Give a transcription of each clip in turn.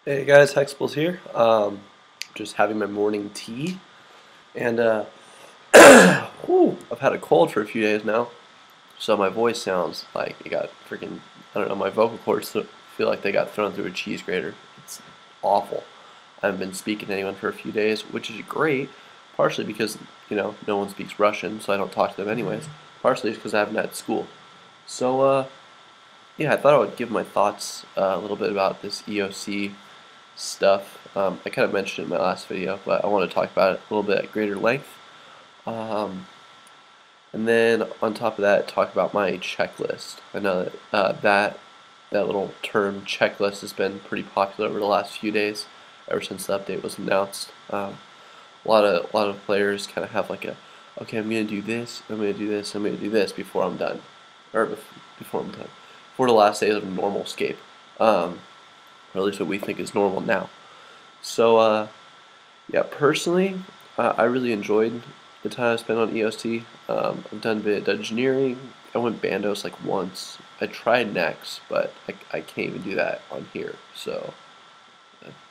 Hey guys, Hexables here. Just having my morning tea, and I've had a cold for a few days now, so my voice sounds like it got freaking, I don't know, my vocal cords feel like they got thrown through a cheese grater. It's awful. I haven't been speaking to anyone for a few days, which is great, partially because, no one speaks Russian, so I don't talk to them anyways, partially because I haven't had school. So, yeah, I thought I would give my thoughts a little bit about this EoC stuff. I kind of mentioned it in my last video, but I want to talk about it a little bit at greater length. Um, and then on top of that, talk about my checklist. I know that that little term checklist has been pretty popular over the last few days, ever since the update was announced. A lot of players kind of have like a, okay, I'm gonna do this, I'm gonna do this, I'm gonna do this before I'm done, or before I'm done, before the last days of Normalscape, or at least what we think is normal now. So, yeah, personally, I really enjoyed the time I spent on EoC. I've done a bit of engineering. I went Bandos like once. I tried Next, but I can't even do that on here. So,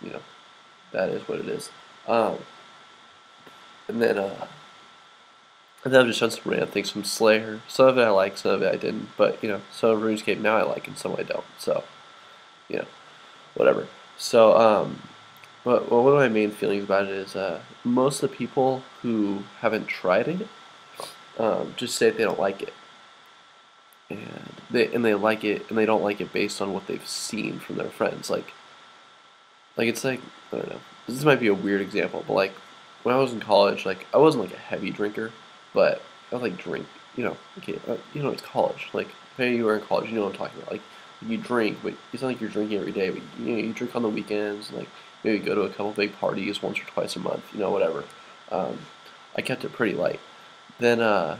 you know, that is what it is. Um, and then, I've just done some random things from Slayer. Some of it I like, some of it I didn't. But, some of RuneScape now I like and some I don't. So, you know, whatever. So, but one of my main feelings about it is most of the people who haven't tried it just say they don't like it, and they like it, and they don't like it based on what they've seen from their friends. Like it's like, I don't know. This might be a weird example, but like when I was in college, like I wasn't like a heavy drinker, but I would like drink. Okay, it's college. Like if you were in college, you know what I'm talking about. Like you drink, but it's not like you're drinking every day. But you drink on the weekends, and like maybe go to a couple big parties once or twice a month. Whatever. Um, I kept it pretty light. Then, um,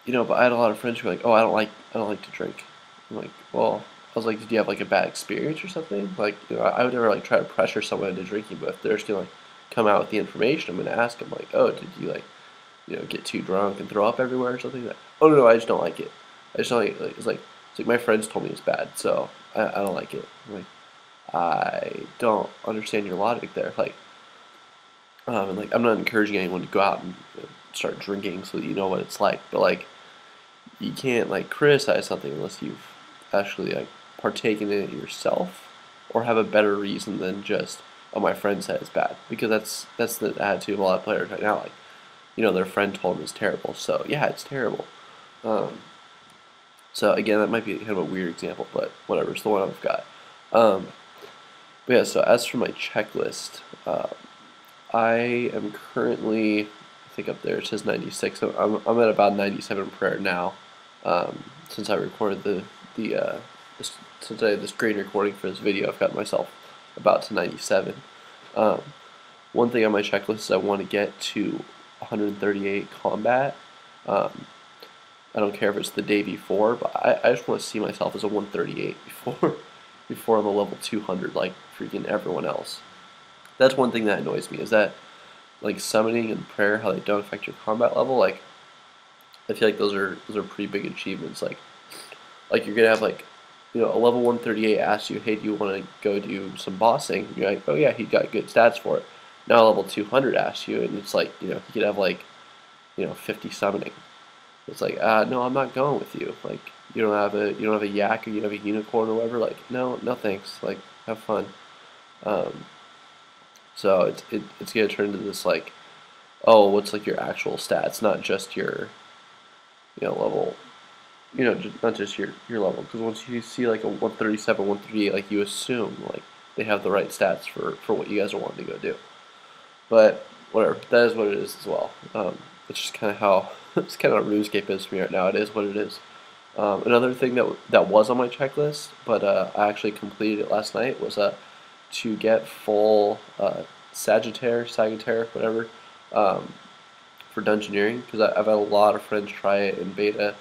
but I had a lot of friends who were like, "Oh, I don't like to drink." I'm like, well, I was like, "Did you have like a bad experience or something?" Like, I would never like try to pressure someone into drinking, but if they're just gonna like come out with the information, I'm gonna ask them like, "Oh, did you like, get too drunk and throw up everywhere or something?" Like, oh no, I just don't like it. I just don't it's like my friends told me it's bad, so I don't like it. I'm like, I don't understand your logic there. And like I'm not encouraging anyone to go out and start drinking so that you know what it's like, but like you can't like criticize something unless you've actually like partaken in it yourself or have a better reason than just, oh, my friend said it's bad, because that's the attitude of a lot of players right now. Like, their friend told them it's terrible, so yeah, it's terrible. Um, so again, that might be kind of a weird example, but whatever, it's the one I've got. Um, but yeah, so as for my checklist, I am currently, I think up there it says 96. So I'm at about 97 prayer now. Since I recorded since I had this screen recording for this video, I've got myself about to 97. Um, One thing on my checklist is I want to get to 138 combat. Um, I don't care if it's the day before, but I just want to see myself as a 138 before I'm a level 200 like freaking everyone else. That's one thing that annoys me, is that like summoning and prayer, how they don't affect your combat level. Like I feel like those are pretty big achievements. Like you're gonna have like, a level 138 asks you, hey, do you want to go do some bossing? And you're like, oh yeah, he got good stats for it. Now level 200 asks you, and it's like, he could have like, 50 summoning. It's like, no, I'm not going with you. Like you don't have a yak, or you don't have a unicorn or whatever. Like no thanks. Like have fun. Um, so it's gonna turn into this like, oh, what's like your actual stats, not just your, level, not just your level. Because once you see like a 137, 138, like you assume like they have the right stats for what you guys are wanting to go do. But whatever, that is what it is as well. It's just kind of how it's kind of how RuneScape is for me right now. It is what it is. Another thing that was on my checklist, but I actually completed it last night, was to get full Sagittaire, whatever, um, for dungeoneering, because I've had a lot of friends try it in beta,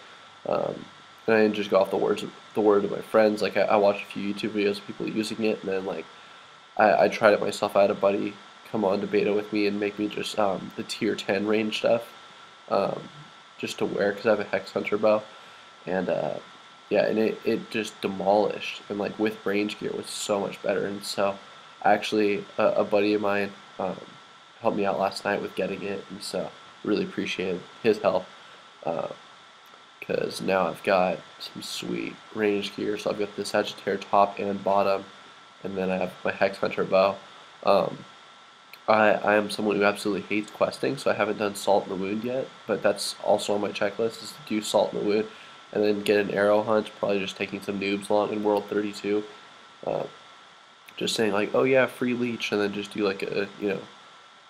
and I didn't just go off the word of my friends. Like I watched a few YouTube videos of people using it, and then like I tried it myself. I had a buddy come on to beta with me and make me just the tier 10 range stuff, um, just to wear, because I have a Hex Hunter bow, and yeah, and it just demolished, and like with range gear was so much better. And so actually a buddy of mine helped me out last night with getting it, and so really appreciated his help because now I've got some sweet range gear. So I've got the Sagittaire top and bottom, and then I have my Hex Hunter bow. Um, I am someone who absolutely hates questing, so I haven't done Salt in the Wound yet, but that's also on my checklist, is to do Salt in the Wound, and then get an arrow hunt, probably just taking some noobs along in World 32. Uh, just saying like, oh yeah, free leech, and then just do like a,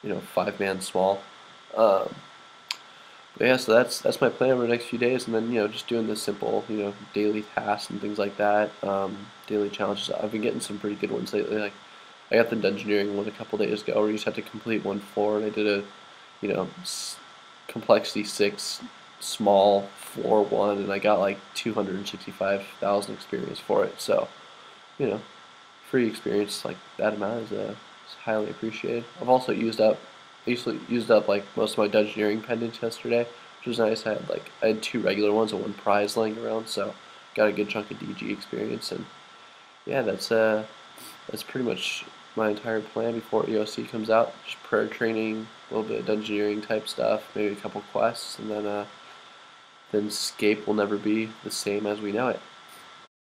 5-man small. Um, but yeah, so that's my plan over the next few days, and then just doing the simple daily tasks and things like that, daily challenges. I've been getting some pretty good ones lately. Like I got the dungeoneering one a couple days ago, where you just had to complete one floor, and I did a you know complexity 6 small floor one, and I got like 265,000 experience for it. So you know, free experience like that amount is highly appreciated. I've also used up like most of my dungeoneering pendants yesterday, which was nice. I had 2 regular ones and 1 prize laying around, so got a good chunk of DG experience. And yeah, that's pretty much my entire plan before EoC comes out. Just prayer training, a little bit of dungeoneering type stuff, maybe a couple quests, and then Scape will never be the same as we know it.